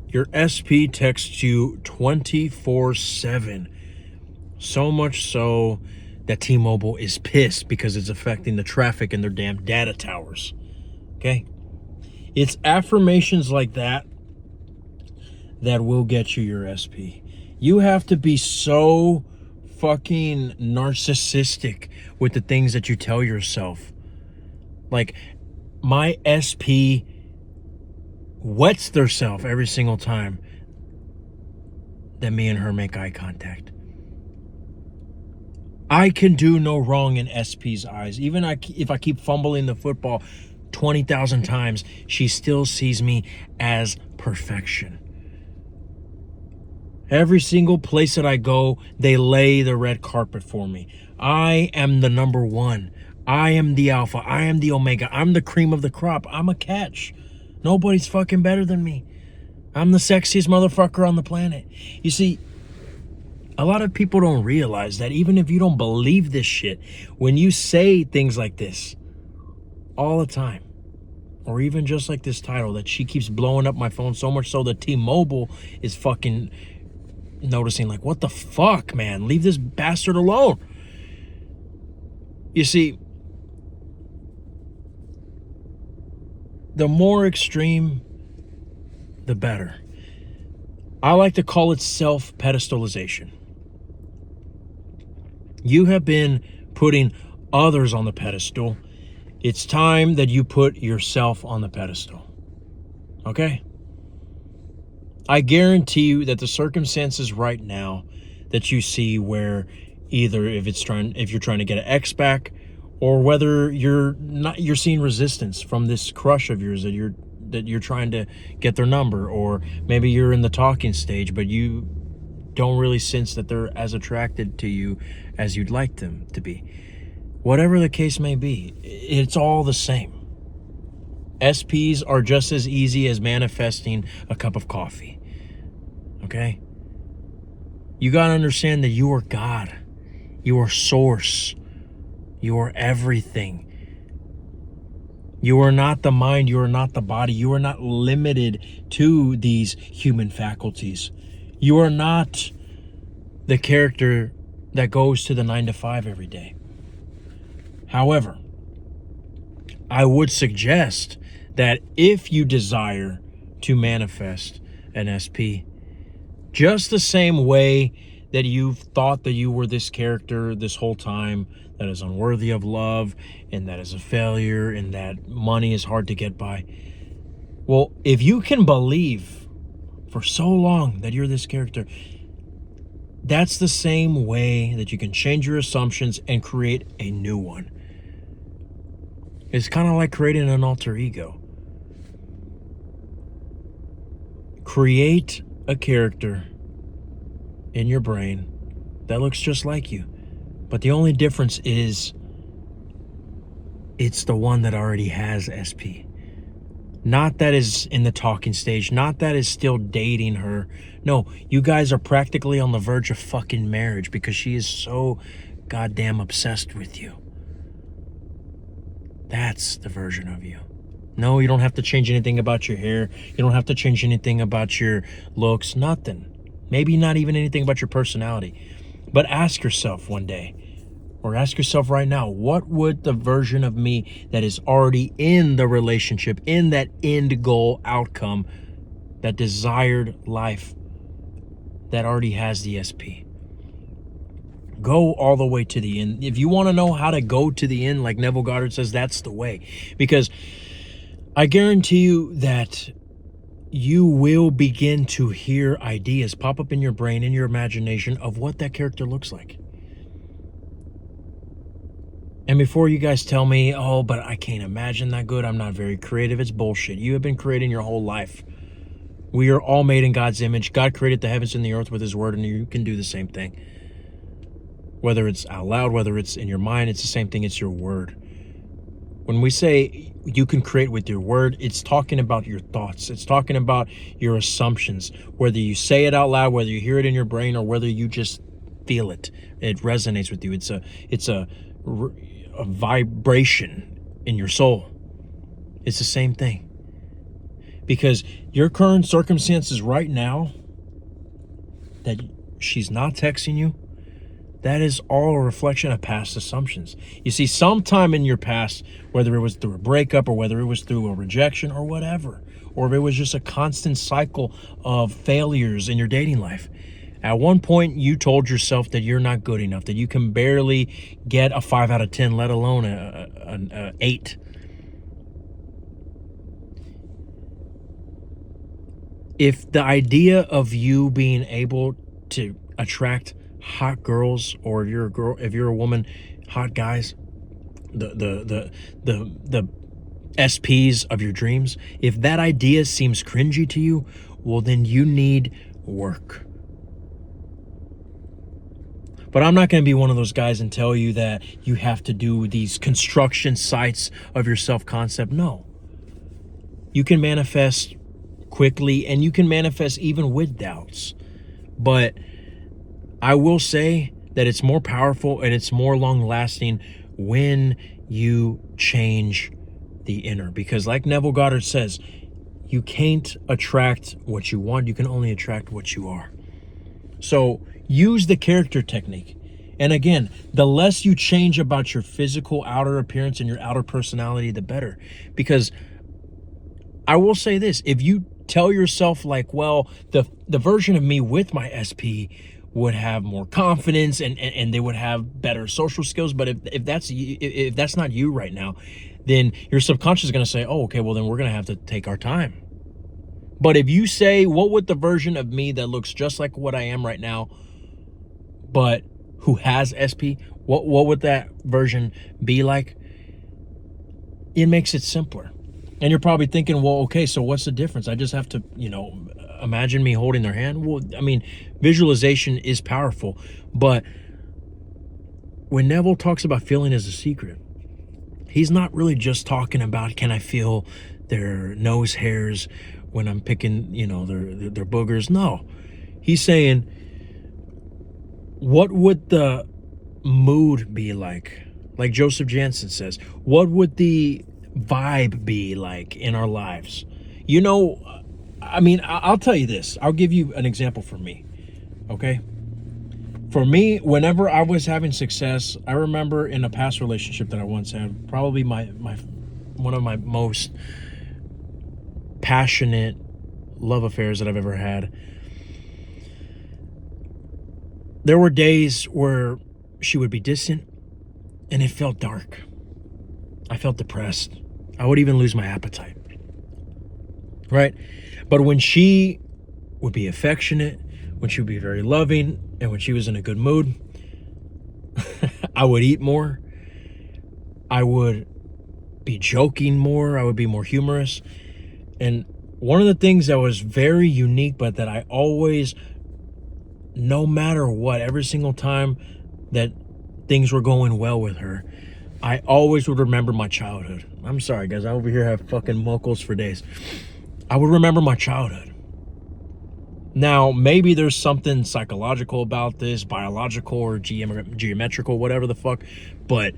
Your SP texts you 24/7. So much so that T-Mobile is pissed because it's affecting the traffic in their damn data towers. Okay? It's affirmations like that that will get you your SP. You have to be so fucking narcissistic with the things that you tell yourself. Like, my SP wets theirself every single time that me and her make eye contact. I can do no wrong in SP's eyes. Even if I keep fumbling the football 20,000 times, she still sees me as perfection. Every single place that I go, they lay the red carpet for me. I am the number one. I am the alpha. I am the omega. I'm the cream of the crop. I'm a catch. Nobody's fucking better than me. I'm the sexiest motherfucker on the planet. You see, a lot of people don't realize that even if you don't believe this shit, when you say things like this all the time, or even just like this title that she keeps blowing up my phone so much so that T-Mobile is fucking noticing, like, what the fuck, man? Leave this bastard alone. You see, the more extreme, the better. I like to call it self-pedestalization. You have been putting others on the pedestal. It's time that you put yourself on the pedestal. Okay? I guarantee you that the circumstances right now that you see where either if you're trying to get an ex back, or whether you're seeing resistance from this crush of yours that you're trying to get their number, or maybe you're in the talking stage but you don't really sense that they're as attracted to you as you'd like them to be. Whatever the case may be, it's all the same. SPs are just as easy as manifesting a cup of coffee. Okay? You gotta understand that you are God. You are source. You are everything. You are not the mind. You are not the body. You are not limited to these human faculties. You are not the character that goes to the 9 to 5 every day. However, I would suggest that if you desire to manifest an SP, just the same way that you've thought that you were this character this whole time that is unworthy of love and that is a failure and that money is hard to get by. Well, if you can believe for so long that you're this character, that's the same way that you can change your assumptions and create a new one. It's kind of like creating an alter ego. Create a character in your brain that looks just like you. But the only difference is it's the one that already has SP. Not that is in the talking stage. Not that is still dating her. No, you guys are practically on the verge of fucking marriage because she is so goddamn obsessed with you. That's the version of you. No, you don't have to change anything about your hair. You don't have to change anything about your looks. Nothing. Maybe not even anything about your personality. But ask yourself one day, or ask yourself right now, what would the version of me that is already in the relationship, in that end goal outcome, that desired life, that already has the SP? Go all the way to the end. If you want to know how to go to the end, like Neville Goddard says, that's the way. Because I guarantee you that you will begin to hear ideas pop up in your brain, in your imagination, of what that character looks like. And before you guys tell me, oh, but I can't imagine that good, I'm not very creative, it's bullshit. You have been creating your whole life. We are all made in God's image. God created the heavens and the earth with his word, and you can do the same thing. Whether it's out loud, whether it's in your mind, it's the same thing. It's your word. When we say you can create with your word, it's talking about your thoughts. It's talking about your assumptions. Whether you say it out loud, whether you hear it in your brain, or whether you just feel it. It resonates with you. It's a vibration in your soul. It's the same thing. Because your current circumstances right now, that she's not texting you, that is all a reflection of past assumptions. You see, sometime in your past, whether it was through a breakup or whether it was through a rejection or whatever, or if it was just a constant cycle of failures in your dating life, at one point you told yourself that you're not good enough, that you can barely get a 5 out of 10, let alone an 8. If the idea of you being able to attract hot girls, or if you're a woman, hot guys, the SPs of your dreams, if that idea seems cringy to you, well, then you need work. But I'm not going to be one of those guys and tell you that you have to do these construction sites of your self-concept. No. You can manifest quickly, and you can manifest even with doubts. But I will say that it's more powerful and it's more long-lasting when you change the inner. Because like Neville Goddard says, you can't attract what you want. You can only attract what you are. So use the character technique. And again, the less you change about your physical outer appearance and your outer personality, the better. Because I will say this, if you tell yourself like, well, the version of me with my SP would have more confidence and they would have better social skills, but if that's not you right now, then your subconscious is going to say, oh, okay, well then we're going to have to take our time. But if you say, what would the version of me that looks just like what I am right now, but who has SP, what would that version be like? It makes it simpler. And you're probably thinking, well, okay, so what's the difference? I just have to, imagine me holding their hand. Well, I mean, visualization is powerful. But when Neville talks about feeling as a secret, he's not really just talking about, can I feel their nose hairs when I'm picking, their boogers? No. He's saying, what would the mood be like? Like Joseph Jansen says, what would the vibe be like in our lives? I'll tell you this. I'll give you an example for me. Okay? For me, whenever I was having success, I remember in a past relationship that I once had, probably my one of my most passionate love affairs that I've ever had. There were days where she would be distant and it felt dark. I felt depressed. I would even lose my appetite. Right? But when she would be affectionate, when she would be very loving, and when she was in a good mood, I would eat more. I would be joking more. I would be more humorous. And one of the things that was very unique, but that I always, no matter what, every single time that things were going well with her, I always would remember my childhood. I'm sorry, guys. I over here have fucking muckles for days. I would remember my childhood. Now, maybe there's something psychological about this, biological or geometrical, whatever the fuck. But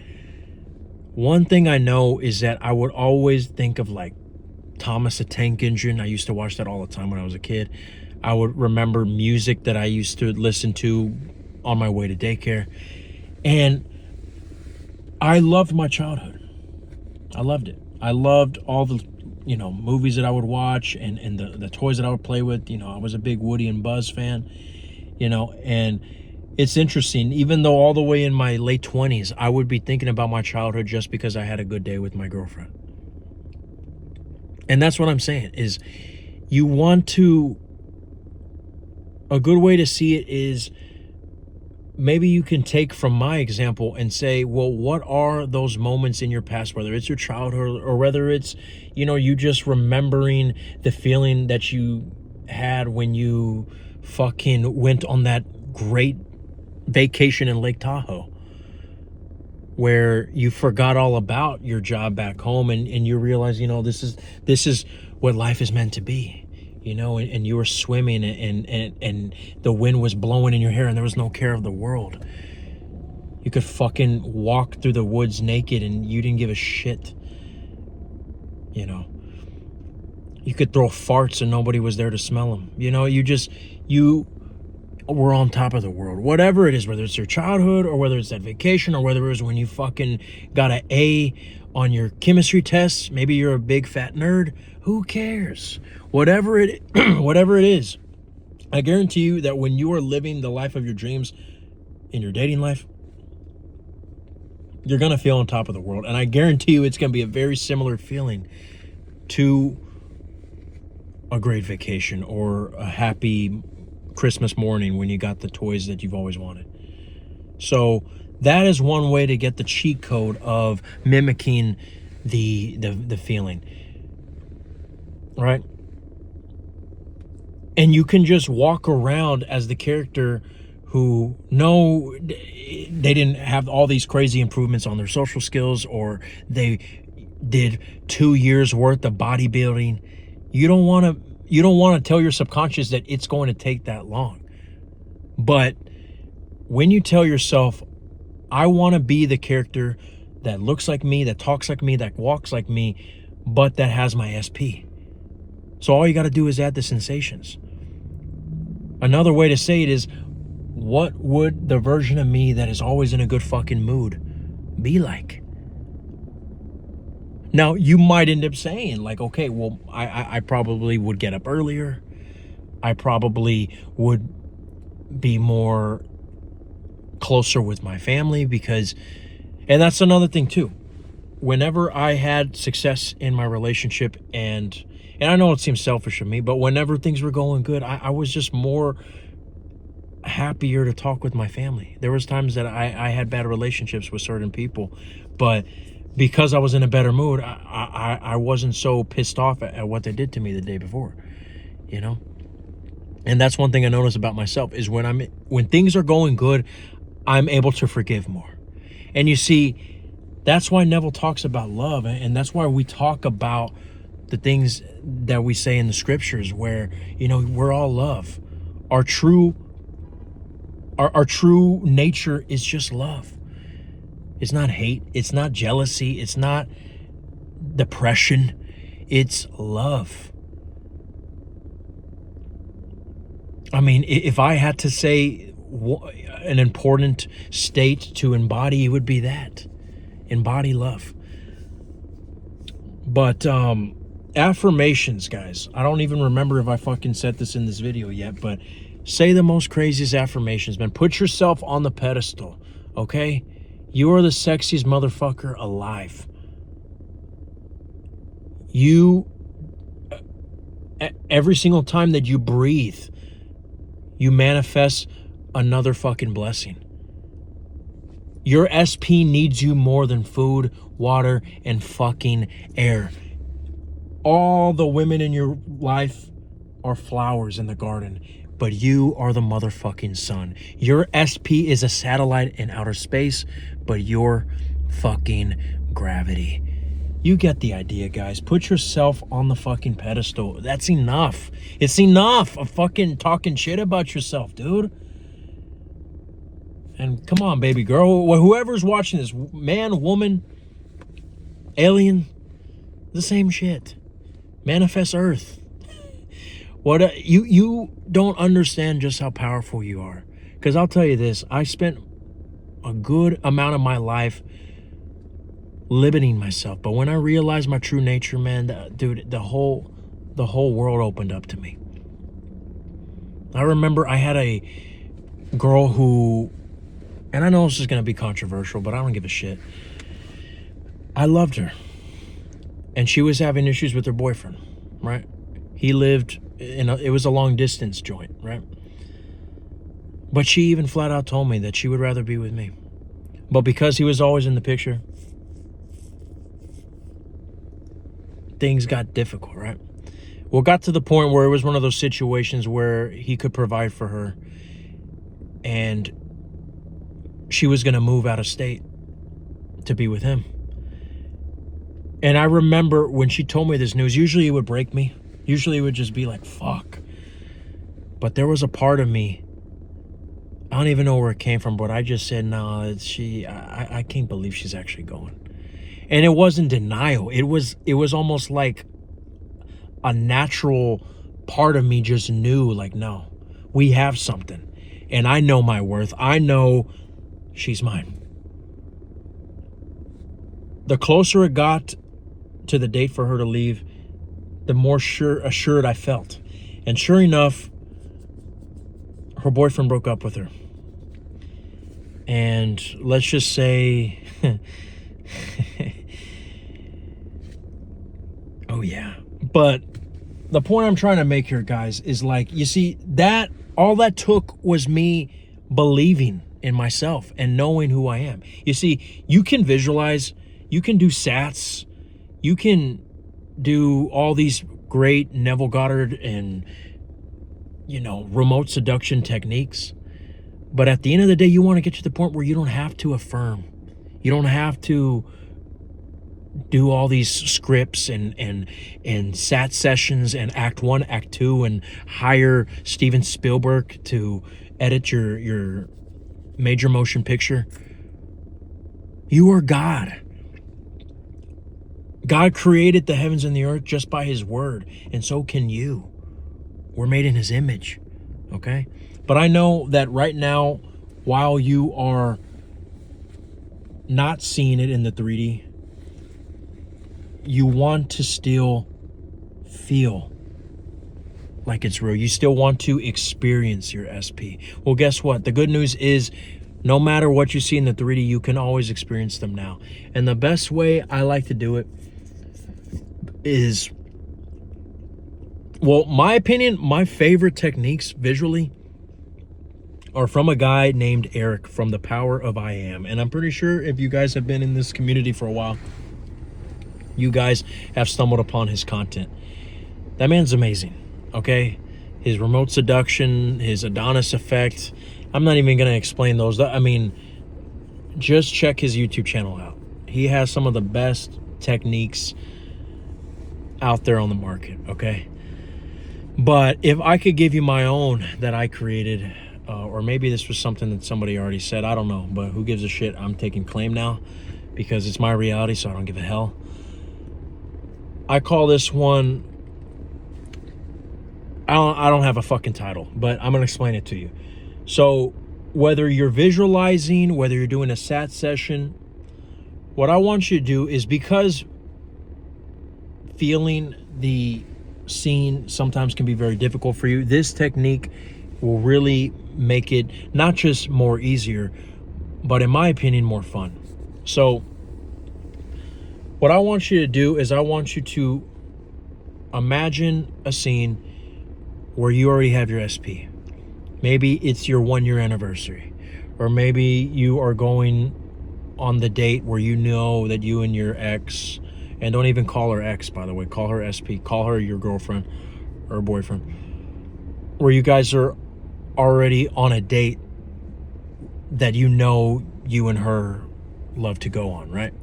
one thing I know is that I would always think of like Thomas the Tank Engine. I used to watch that all the time when I was a kid. I would remember music that I used to listen to on my way to daycare. And I loved my childhood. I loved it. I loved all the, movies that I would watch and the toys that I would play with. I was a big Woody and Buzz fan, and it's interesting. Even though all the way in my late 20s, I would be thinking about my childhood just because I had a good day with my girlfriend. And that's what I'm saying is you want to, a good way to see it is maybe you can take from my example and say, well, what are those moments in your past, whether it's your childhood or whether it's, you just remembering the feeling that you had when you fucking went on that great vacation in Lake Tahoe, where you forgot all about your job back home and you realize, this is what life is meant to be. And you were swimming and the wind was blowing in your hair and there was no care of the world. You could fucking walk through the woods naked and you didn't give a shit. You could throw farts and nobody was there to smell them. You know, you were on top of the world. Whatever it is, whether it's your childhood or whether it's that vacation or whether it was when you fucking got an A on your chemistry test, maybe you're a big fat nerd. Who cares? Whatever it is, I guarantee you that when you are living the life of your dreams in your dating life, you're going to feel on top of the world. And I guarantee you it's going to be a very similar feeling to a great vacation or a happy Christmas morning when you got the toys that you've always wanted. So that is one way to get the cheat code of mimicking the feeling, right? And you can just walk around as the character who they didn't have all these crazy improvements on their social skills, or they did 2 years worth of bodybuilding. You don't want to tell your subconscious that it's going to take that long. But when you tell yourself, I want to be the character that looks like me, that talks like me, that walks like me, but that has my SP. So all you got to do is add the sensations. Another way to say it is, what would the version of me that is always in a good fucking mood be like? Now, you might end up saying, like, okay, well, I probably would get up earlier. I probably would be more closer with my family because, and that's another thing too. Whenever I had success in my relationship, and I know it seems selfish of me, but whenever things were going good, I was just more happier to talk with my family. There was times that I had bad relationships with certain people, but because I was in a better mood, I wasn't so pissed off at what they did to me the day before, you know? And that's one thing I notice about myself is when things are going good, I'm able to forgive more. And you see, that's why Neville talks about love, and that's why we talk about the things that we say in the scriptures where, you know, we're all love. Our true nature is just love. It's not hate. It's not jealousy. It's not depression. It's love. I mean, if I had to say an important state to embody, it would be that. Embody love. But affirmations, guys. I don't even remember if I fucking said this in this video yet, but say the most craziest affirmations, man. Put yourself on the pedestal, okay? You are the sexiest motherfucker alive. Every single time that you breathe, you manifest another fucking blessing. Your SP needs you more than food, water, and fucking air. All the women in your life are flowers in the garden, but you are the motherfucking sun. Your SP is a satellite in outer space, but you're fucking gravity. You get the idea, guys. Put yourself on the fucking pedestal. That's enough. It's enough of fucking talking shit about yourself, dude. And come on, baby girl. Whoever's watching this, man, woman, alien, the same shit. Manifest Earth. What you don't understand just how powerful you are. Because I'll tell you this, I spent a good amount of my life limiting myself, but when I realized my true nature, man, dude, the whole world opened up to me. I remember I had a girl who, and I know this is going to be controversial, but I don't give a shit. I loved her, and she was having issues with her boyfriend, right? He lived it was a long distance joint, right? But she even flat out told me that she would rather be with me. But because he was always in the picture, things got difficult, right? Well, it got to the point where it was one of those situations where he could provide for her, and she was going to move out of state to be with him. And I remember when she told me this news, usually it would break me. Usually it would just be like, fuck. But there was a part of me, I don't even know where it came from, but I just said, no, I can't believe she's actually going. And it wasn't denial. It was almost like a natural part of me just knew, like, no, we have something. And I know my worth. I know she's mine. The closer it got to the date for her to leave, the more assured I felt. And sure enough, her boyfriend broke up with her. And let's just say, oh yeah. But the point I'm trying to make here, guys, is like, you see, that all that took was me believing in myself and knowing who I am. You see, you can visualize, you can do SATs, you can do all these great Neville Goddard and, remote seduction techniques. But at the end of the day, you want to get to the point where you don't have to affirm. You don't have to do all these scripts and SAT sessions and act 1, act 2, and hire Steven Spielberg to edit your major motion picture. You are God. God created the heavens and the earth just by his word, and so can you. We're made in his image, okay? But I know that right now, while you are not seeing it in the 3D, you want to still feel like it's real. You still want to experience your SP. Well, guess what? The good news is, no matter what you see in the 3D, you can always experience them now. And the best way I like to do it is, well, my opinion, my favorite techniques visually are from a guy named Eric from The Power of I Am. And I'm pretty sure if you guys have been in this community for a while, you guys have stumbled upon his content. That man's amazing, okay? His remote seduction, his Adonis effect. I'm not even going to explain those. I mean, just check his YouTube channel out. He has some of the best techniques out there on the market, okay? But if I could give you my own that I created, or maybe this was something that somebody already said, I don't know, but who gives a shit? I'm taking claim now because it's my reality, so I don't give a hell. I call this one, I don't have a fucking title, but I'm going to explain it to you. So whether you're visualizing, whether you're doing a SAT session, what I want you to do is, because feeling the scene sometimes can be very difficult for you, this technique will really make it not just more easier, but in my opinion, more fun. So what I want you to do is, I want you to imagine a scene where you already have your SP. Maybe it's your 1-year anniversary, or maybe you are going on the date where you know that you and your ex, and don't even call her ex, by the way, call her SP, call her your girlfriend or boyfriend, where you guys are already on a date that you know you and her love to go on, right?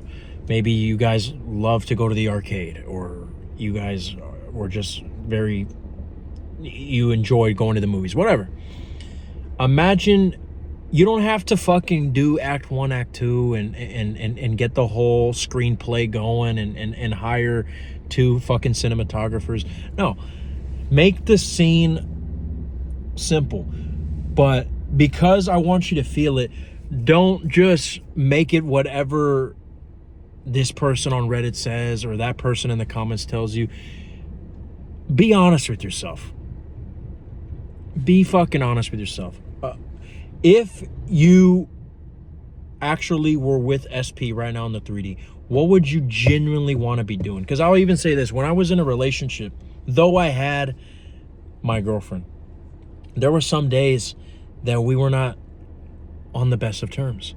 Maybe you guys love to go to the arcade, or you guys were just you enjoyed going to the movies, whatever. Imagine, you don't have to fucking do act 1, act 2 and get the whole screenplay going and hire 2 fucking cinematographers. No, make the scene simple. But because I want you to feel it, don't just make it whatever this person on Reddit says or that person in the comments tells you. Be honest with yourself. Be fucking honest with yourself. If you actually were with SP right now in the 3D, what would you genuinely want to be doing? Because I'll even say this, when I was in a relationship, though I had my girlfriend, there were some days that we were not on the best of terms.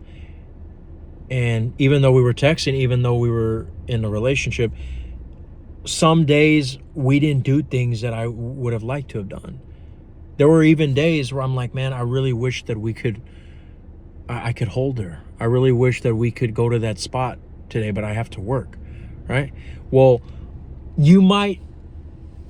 And even though we were texting, even though we were in a relationship, some days we didn't do things that I would have liked to have done. There were even days where I'm like, man, I really wish that I could hold her. I really wish that we could go to that spot today, but I have to work, right? Well, you might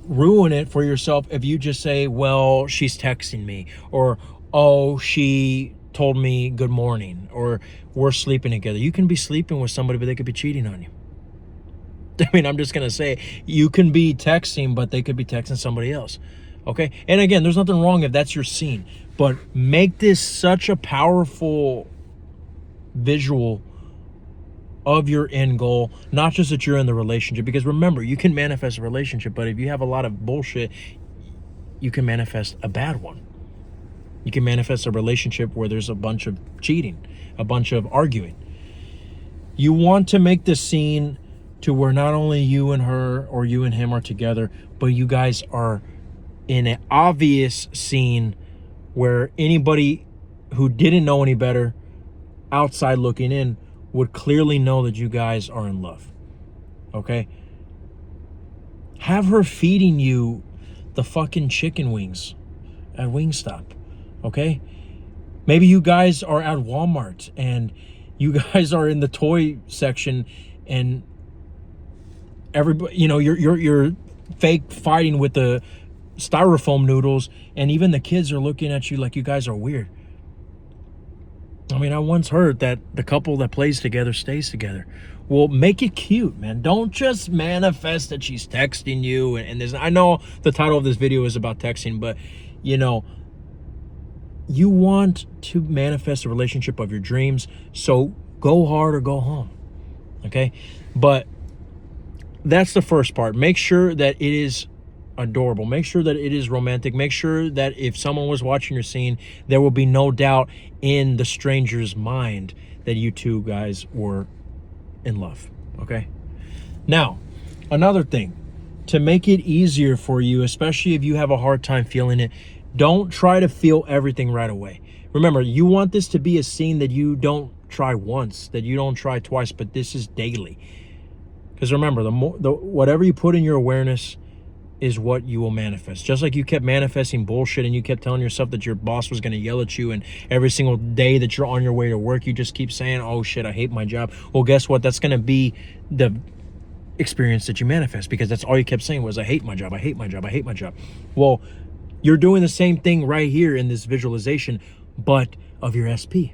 ruin it for yourself if you just say, well, she's texting me, or, oh, she told me good morning, or we're sleeping together. You can be sleeping with somebody, but they could be cheating on you. I mean, I'm just going to say, you can be texting, but they could be texting somebody else. Okay? And again, there's nothing wrong if that's your scene. But make this such a powerful visual of your end goal, not just that you're in the relationship. Because remember, you can manifest a relationship, but if you have a lot of bullshit, you can manifest a bad one. You can manifest a relationship where there's a bunch of cheating, a bunch of arguing. You want to make the scene to where not only you and her or you and him are together, but you guys are in an obvious scene where anybody who didn't know any better outside looking in would clearly know that you guys are in love. Okay? Have her feeding you the fucking chicken wings at Wingstop. Okay? Maybe you guys are at Walmart and you guys are in the toy section and everybody, you know, you're fake fighting with the styrofoam noodles, and even the kids are looking at you like you guys are weird. I mean, I once heard that the couple that plays together stays together. Well, make it cute, man. Don't just manifest that she's texting you. And there's, I know the title of this video is about texting, but you know, you want to manifest a relationship of your dreams. So go hard or go home. Okay. But that's the first part. Make sure that it is adorable. Make sure that it is romantic. Make sure that if someone was watching your scene, there will be no doubt in the stranger's mind that you two guys were in love. Okay. Now, another thing to make it easier for you, especially if you have a hard time feeling it, don't try to feel everything right away. Remember, you want this to be a scene that you don't try once, that you don't try twice, but this is daily. Because remember, whatever you put in your awareness is what you will manifest. Just like you kept manifesting bullshit and you kept telling yourself that your boss was going to yell at you, and every single day that you're on your way to work, you just keep saying, oh shit, I hate my job. Well, guess what? That's going to be the experience that you manifest, because that's all you kept saying was, I hate my job, I hate my job, I hate my job. Well, you're doing the same thing right here in this visualization, but of your SP.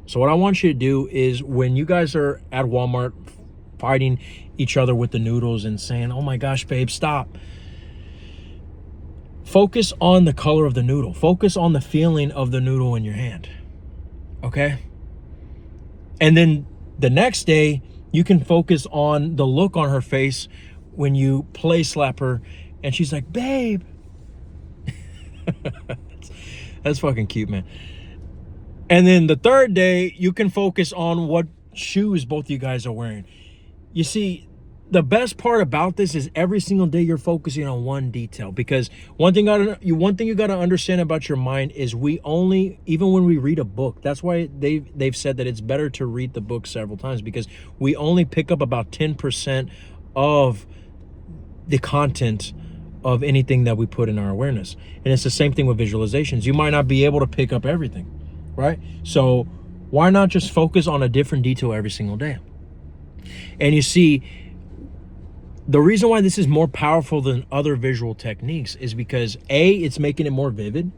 So what I want you to do is, when you guys are at Walmart fighting each other with the noodles and saying, oh my gosh, babe, stop. Focus on the color of the noodle. Focus on the feeling of the noodle in your hand. Okay? And then the next day, you can focus on the look on her face when you play slap her and she's like, babe. That's fucking cute, man. And then the third day, you can focus on what shoes both you guys are wearing. You see, the best part about this is every single day you're focusing on one detail, because one thing you got to understand about your mind is even when we read a book, that's why they've said that it's better to read the book several times, because we only pick up about 10% of the content of anything that we put in our awareness. And it's the same thing with visualizations. You might not be able to pick up everything, right? So why not just focus on a different detail every single day? And you see, the reason why this is more powerful than other visual techniques is because A, it's making it more vivid.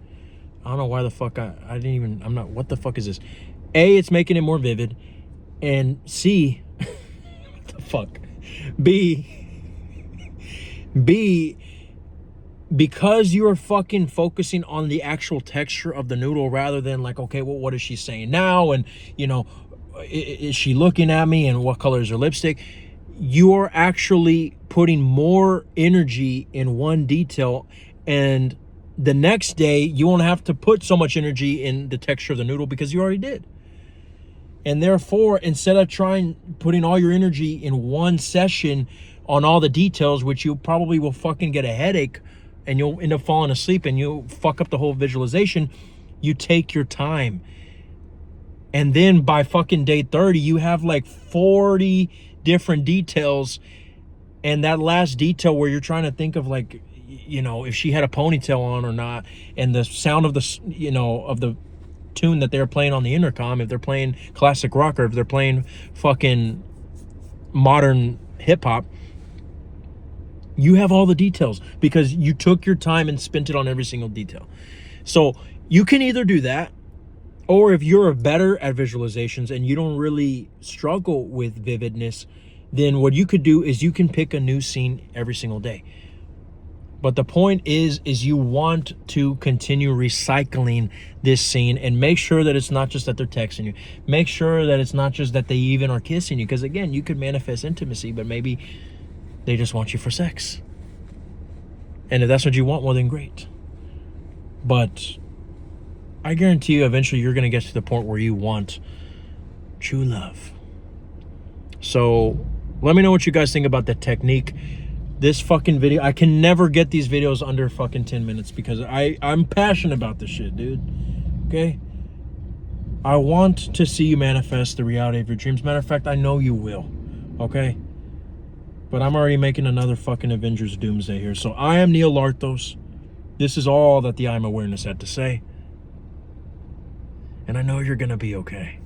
I don't know why the fuck what the fuck is this? A, it's making it more vivid. And C, what the fuck? B, because you're fucking focusing on the actual texture of the noodle rather than like, okay, well, what is she saying now? And, you know, is she looking at me, and what color is her lipstick? You're actually putting more energy in one detail, and the next day you won't have to put so much energy in the texture of the noodle because you already did. And therefore, instead of putting all your energy in one session on all the details, which you probably will fucking get a headache and you'll end up falling asleep and you'll fuck up the whole visualization, you take your time. And then by fucking day 30, you have like 40 different details. And that last detail where you're trying to think of, like, you know, if she had a ponytail on or not, and the sound of the, you know, of the tune that they're playing on the intercom, if they're playing classic rock or if they're playing fucking modern hip hop, you have all the details because you took your time and spent it on every single detail. So you can either do that, or if you're better at visualizations and you don't really struggle with vividness, then what you could do is you can pick a new scene every single day. But the point is you want to continue recycling this scene and make sure that it's not just that they're texting you. Make sure that it's not just that they even are kissing you. Because again, you could manifest intimacy, but maybe they just want you for sex. And if that's what you want, well then great. But I guarantee you eventually you're going to get to the point where you want true love. So let me know what you guys think about the technique. This fucking video, I can never get these videos under fucking 10 minutes because I'm passionate about this shit, dude. Okay? I want to see you manifest the reality of your dreams. Matter of fact, I know you will. Okay? But I'm already making another fucking Avengers Doomsday here. So I am Neil Larthos. This is all that the I'm Awareness had to say. And I know you're gonna be okay.